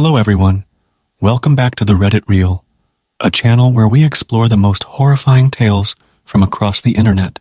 Hello everyone. Welcome back to the Reddit Reel, a channel where we explore the most horrifying tales from across the internet.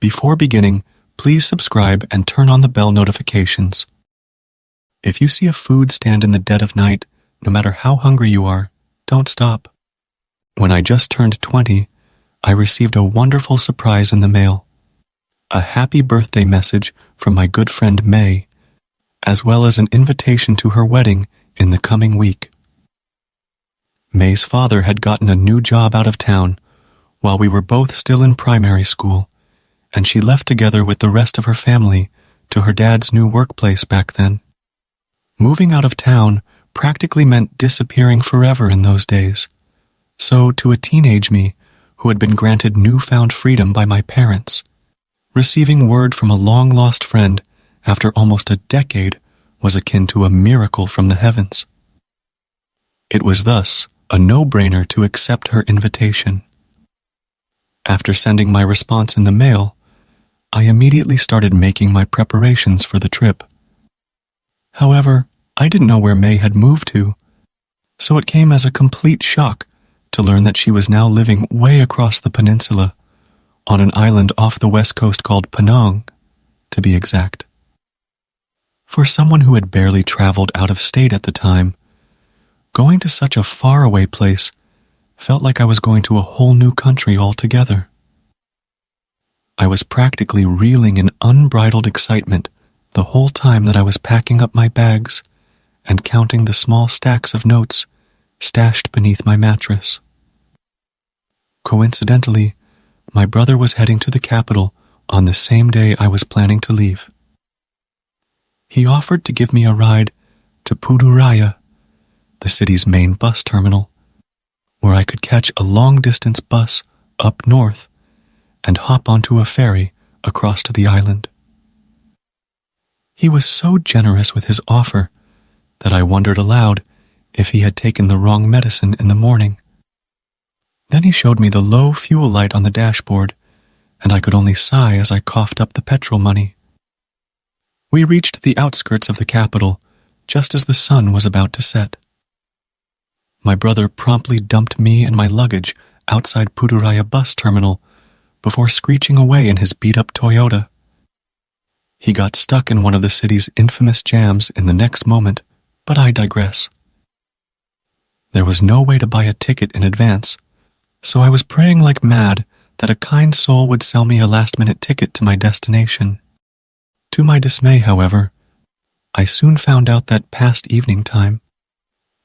Before beginning, please subscribe and turn on the bell notifications. If you see a food stand in the dead of night, no matter how hungry you are, don't stop. When I just turned 20, I received a wonderful surprise in the mail. A happy birthday message from my good friend May, as well as an invitation to her wedding in the coming week. May's father had gotten a new job out of town while we were both still in primary school, and she left together with the rest of her family to her dad's new workplace back then. Moving out of town practically meant disappearing forever in those days. So to a teenage me who had been granted newfound freedom by my parents, receiving word from a long-lost friend after almost a decade was akin to a miracle from the heavens. It was thus a no-brainer to accept her invitation. After sending my response in the mail, I immediately started making my preparations for the trip. However, I didn't know where May had moved to, so it came as a complete shock to learn that she was now living way across the peninsula, on an island off the west coast called Penang, to be exact. For someone who had barely traveled out of state at the time, going to such a faraway place felt like I was going to a whole new country altogether. I was practically reeling in unbridled excitement the whole time that I was packing up my bags and counting the small stacks of notes stashed beneath my mattress. Coincidentally, my brother was heading to the capital on the same day I was planning to leave. He offered to give me a ride to Putrajaya, the city's main bus terminal, where I could catch a long-distance bus up north and hop onto a ferry across to the island. He was so generous with his offer that I wondered aloud if he had taken the wrong medicine in the morning. Then he showed me the low fuel light on the dashboard, and I could only sigh as I coughed up the petrol money. We reached the outskirts of the capital just as the sun was about to set. My brother promptly dumped me and my luggage outside Putrajaya bus terminal before screeching away in his beat-up Toyota. He got stuck in one of the city's infamous jams in the next moment, but I digress. There was no way to buy a ticket in advance, so I was praying like mad that a kind soul would sell me a last-minute ticket to my destination. To my dismay, however, I soon found out that past evening time,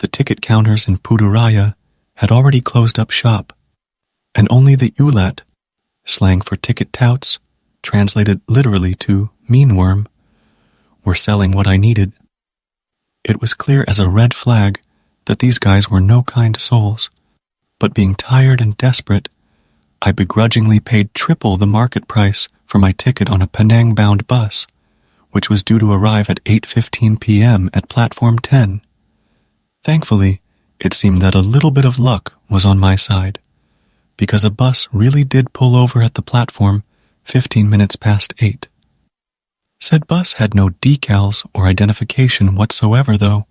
the ticket counters in Putrajaya had already closed up shop, and only the ulat, slang for ticket touts, translated literally to meanworm, were selling what I needed. It was clear as a red flag that these guys were no kind souls, but being tired and desperate, I begrudgingly paid triple the market price for my ticket on a Penang-bound bus, which was due to arrive at 8:15 p.m. at Platform 10. Thankfully, it seemed that a little bit of luck was on my side, because a bus really did pull over at the platform 15 minutes past 8. Said bus had no decals or identification whatsoever, though,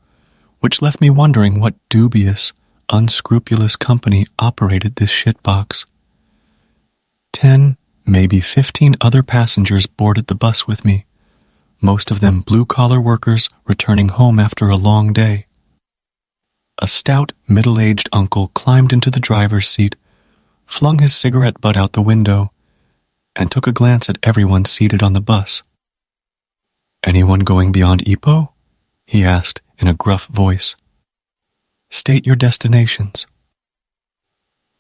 which left me wondering what dubious, unscrupulous company operated this shitbox. 10, maybe 15 other passengers boarded the bus with me, most of them blue-collar workers returning home after a long day. A stout, middle-aged uncle climbed into the driver's seat, flung his cigarette butt out the window, and took a glance at everyone seated on the bus. "Anyone going beyond Ipoh?" he asked in a gruff voice. "State your destinations."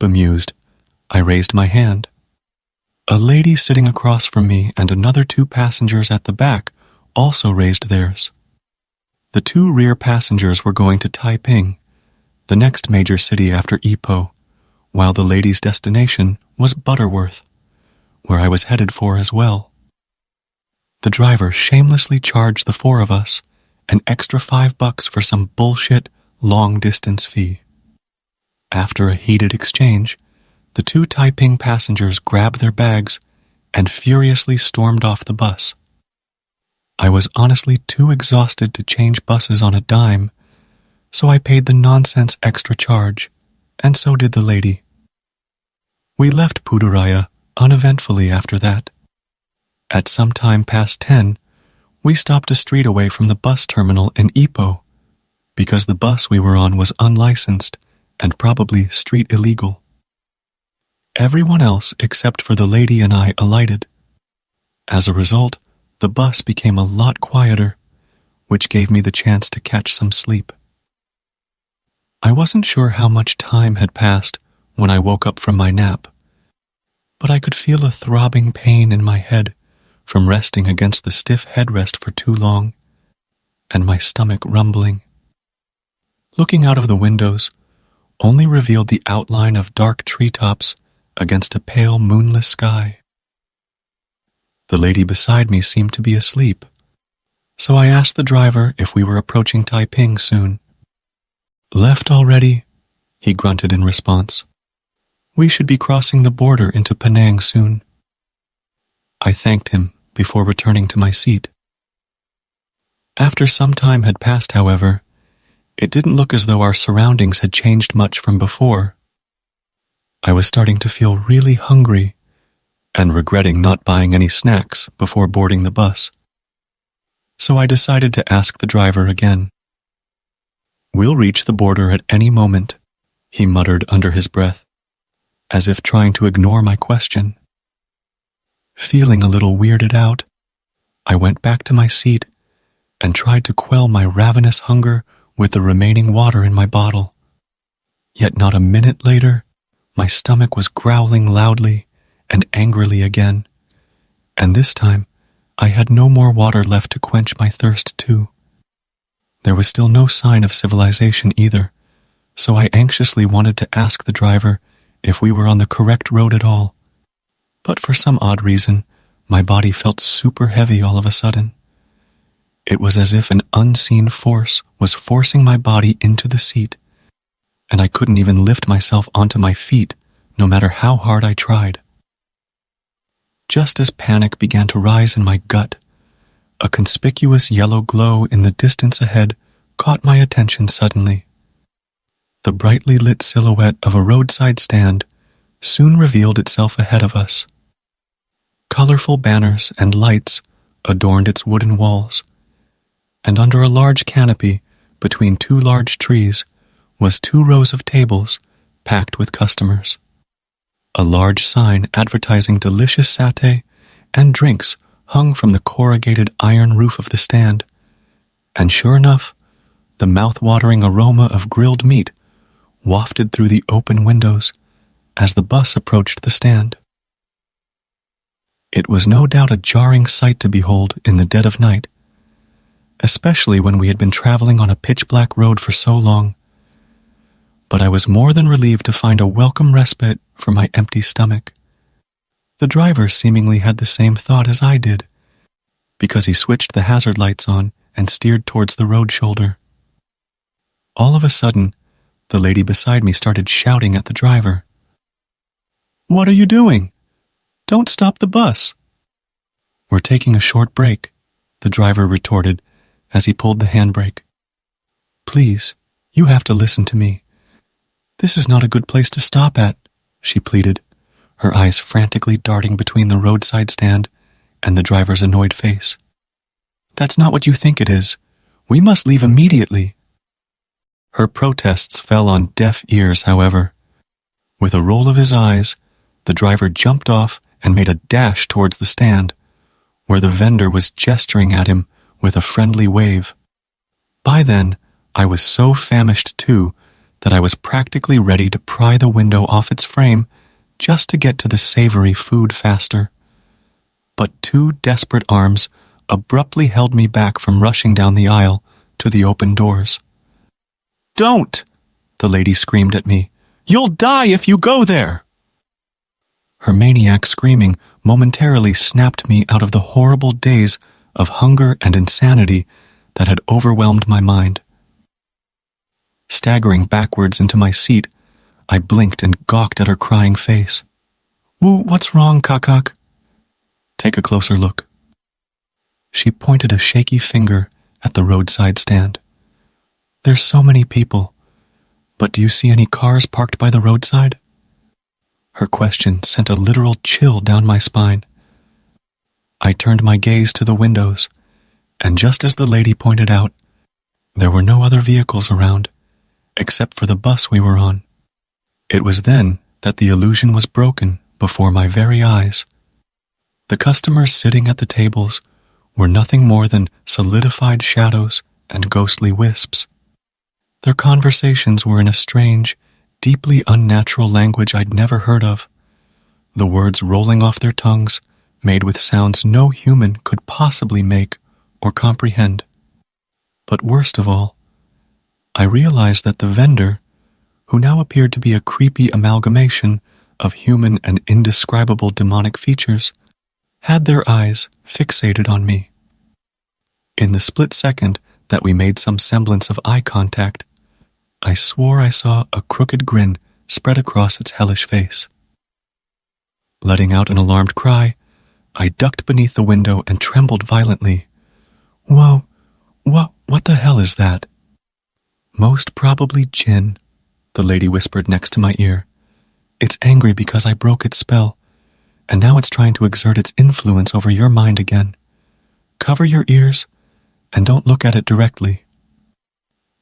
Bemused, I raised my hand. A lady sitting across from me and another 2 passengers at the back also raised theirs. The 2 rear passengers were going to Taiping, the next major city after Ipoh, while the lady's destination was Butterworth, where I was headed for as well. The driver shamelessly charged the 4 of us an extra $5 for some bullshit long-distance fee. After a heated exchange, the 2 Taiping passengers grabbed their bags and furiously stormed off the bus. I was honestly too exhausted to change buses on a dime so I paid the nonsense extra charge, and so did the lady. We left Puduraya uneventfully after that. At some time past 10, we stopped a street away from the bus terminal in Ipoh, because the bus we were on was unlicensed and probably street illegal. Everyone else except for the lady and I alighted. As a result, the bus became a lot quieter, which gave me the chance to catch some sleep. I wasn't sure how much time had passed when I woke up from my nap, but I could feel a throbbing pain in my head from resting against the stiff headrest for too long, and my stomach rumbling. Looking out of the windows only revealed the outline of dark treetops against a pale moonless sky. The lady beside me seemed to be asleep, so I asked the driver if we were approaching Taiping soon. "Left already?" he grunted in response. "We should be crossing the border into Penang soon." I thanked him before returning to my seat. After some time had passed, however, it didn't look as though our surroundings had changed much from before. I was starting to feel really hungry and regretting not buying any snacks before boarding the bus. So I decided to ask the driver again. "We'll reach the border at any moment," he muttered under his breath, as if trying to ignore my question. Feeling a little weirded out, I went back to my seat and tried to quell my ravenous hunger with the remaining water in my bottle. Yet not a minute later, my stomach was growling loudly and angrily again, and this time I had no more water left to quench my thirst too. There was still no sign of civilization either, so I anxiously wanted to ask the driver if we were on the correct road at all. But for some odd reason, my body felt super heavy all of a sudden. It was as if an unseen force was forcing my body into the seat, and I couldn't even lift myself onto my feet, no matter how hard I tried. Just as panic began to rise in my gut, a conspicuous yellow glow in the distance ahead caught my attention suddenly. The brightly lit silhouette of a roadside stand soon revealed itself ahead of us. Colorful banners and lights adorned its wooden walls, and under a large canopy between two large trees was 2 rows of tables packed with customers. A large sign advertising delicious satay and drinks hung from the corrugated iron roof of the stand, and sure enough, the mouth-watering aroma of grilled meat wafted through the open windows as the bus approached the stand. It was no doubt a jarring sight to behold in the dead of night, especially when we had been traveling on a pitch-black road for so long. But I was more than relieved to find a welcome respite for my empty stomach. The driver seemingly had the same thought as I did, because he switched the hazard lights on and steered towards the road shoulder. All of a sudden, the lady beside me started shouting at the driver. "What are you doing? Don't stop the bus." "We're taking a short break," the driver retorted as he pulled the handbrake. "Please, you have to listen to me. This is not a good place to stop at," she pleaded, her eyes frantically darting between the roadside stand and the driver's annoyed face. "That's not what you think it is. We must leave immediately." Her protests fell on deaf ears, however. With a roll of his eyes, the driver jumped off and made a dash towards the stand, where the vendor was gesturing at him with a friendly wave. By then, I was so famished too that I was practically ready to pry the window off its frame just to get to the savory food faster. But 2 desperate arms abruptly held me back from rushing down the aisle to the open doors. "Don't!" the lady screamed at me. "You'll die if you go there!" Her maniac screaming momentarily snapped me out of the horrible daze of hunger and insanity that had overwhelmed my mind. Staggering backwards into my seat, I blinked and gawked at her crying face. What's wrong, Kakak?" "Take a closer look." She pointed a shaky finger at the roadside stand. There's so many people, but do you see any cars parked by the roadside? Her question sent a literal chill down my spine. I turned my gaze to the windows, and just as the lady pointed out, there were no other vehicles around, except for the bus we were on. It was then that the illusion was broken before my very eyes. The customers sitting at the tables were nothing more than solidified shadows and ghostly wisps. Their conversations were in a strange, deeply unnatural language I'd never heard of, the words rolling off their tongues made with sounds no human could possibly make or comprehend. But worst of all, I realized that the vendor, who now appeared to be a creepy amalgamation of human and indescribable demonic features, had their eyes fixated on me. In the split second that we made some semblance of eye contact, I swore I saw a crooked grin spread across its hellish face. Letting out an alarmed cry, I ducked beneath the window and trembled violently. Whoa, what the hell is that? Most probably Jinn, the lady whispered next to my ear. It's angry because I broke its spell, and now it's trying to exert its influence over your mind again. Cover your ears and don't look at it directly.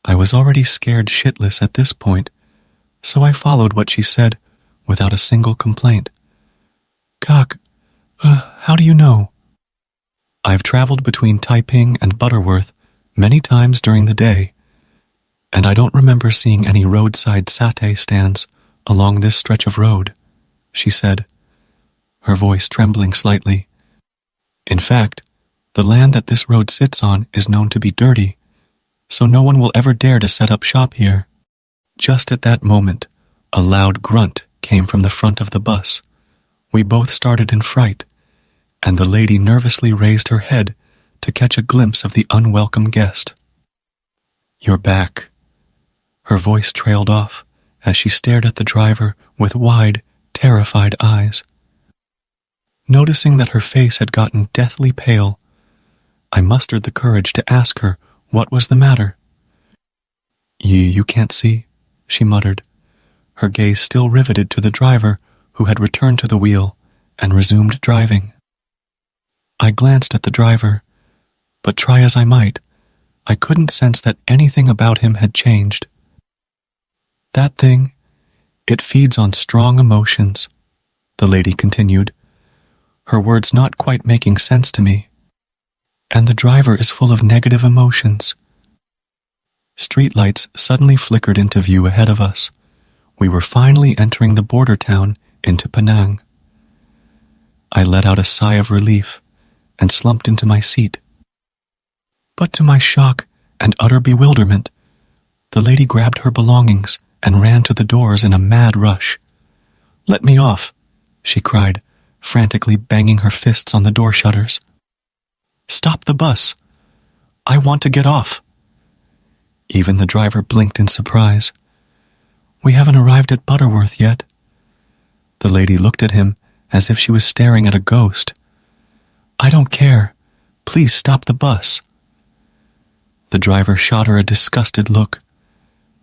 I was already scared shitless at this point, so I followed what she said without a single complaint. Kak, how do you know? I've traveled between Taiping and Butterworth many times during the day, and I don't remember seeing any roadside satay stands along this stretch of road, she said, her voice trembling slightly. In fact, the land that this road sits on is known to be dirty, so no one will ever dare to set up shop here. Just at that moment, a loud grunt came from the front of the bus. We both started in fright, and the lady nervously raised her head to catch a glimpse of the unwelcome guest. You're back. Her voice trailed off as she stared at the driver with wide, terrified eyes. Noticing that her face had gotten deathly pale, I mustered the courage to ask her what was the matter. You can't see, she muttered, her gaze still riveted to the driver who had returned to the wheel and resumed driving. I glanced at the driver, but try as I might, I couldn't sense that anything about him had changed. That thing, it feeds on strong emotions, the lady continued, her words not quite making sense to me. And the driver is full of negative emotions. Streetlights suddenly flickered into view ahead of us. We were finally entering the border town into Penang. I let out a sigh of relief and slumped into my seat. But to my shock and utter bewilderment, the lady grabbed her belongings and ran to the doors in a mad rush. Let me off, she cried, frantically banging her fists on the door shutters. Stop the bus. I want to get off. Even the driver blinked in surprise. We haven't arrived at Butterworth yet. The lady looked at him as if she was staring at a ghost. I don't care. Please stop the bus. The driver shot her a disgusted look.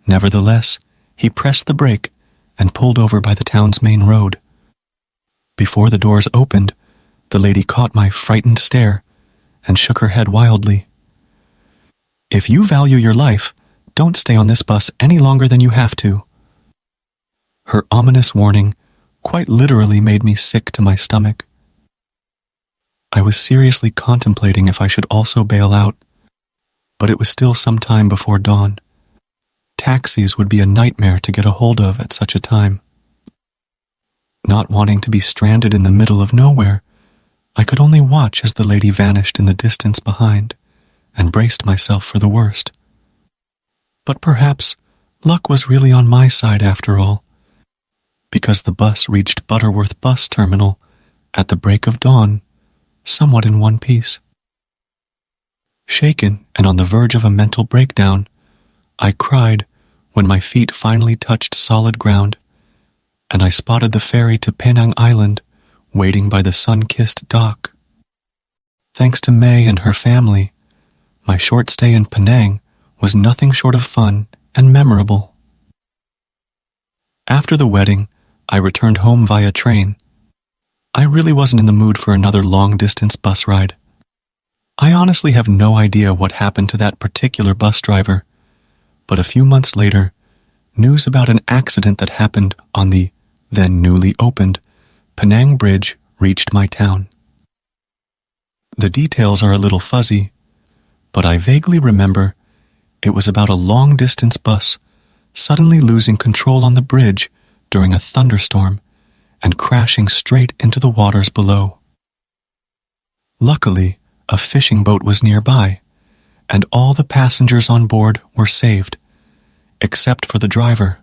Nevertheless, he pressed the brake and pulled over by the town's main road. Before the doors opened, the lady caught my frightened stare and shook her head wildly. If you value your life, don't stay on this bus any longer than you have to. Her ominous warning quite literally made me sick to my stomach. I was seriously contemplating if I should also bail out, but it was still some time before dawn. Taxis would be a nightmare to get a hold of at such a time. Not wanting to be stranded in the middle of nowhere, I could only watch as the lady vanished in the distance behind and braced myself for the worst. But perhaps luck was really on my side after all, because the bus reached Butterworth Bus Terminal at the break of dawn, somewhat in one piece. Shaken and on the verge of a mental breakdown, I cried when my feet finally touched solid ground, and I spotted the ferry to Penang Island waiting by the sun-kissed dock. Thanks to May and her family, my short stay in Penang was nothing short of fun and memorable. After the wedding, I returned home via train. I really wasn't in the mood for another long-distance bus ride. I honestly have no idea what happened to that particular bus driver, but a few months later, news about an accident that happened on the then newly opened Penang Bridge reached my town. The details are a little fuzzy, but I vaguely remember it was about a long-distance bus suddenly losing control on the bridge during a thunderstorm and crashing straight into the waters below. Luckily, a fishing boat was nearby, and all the passengers on board were saved, except for the driver,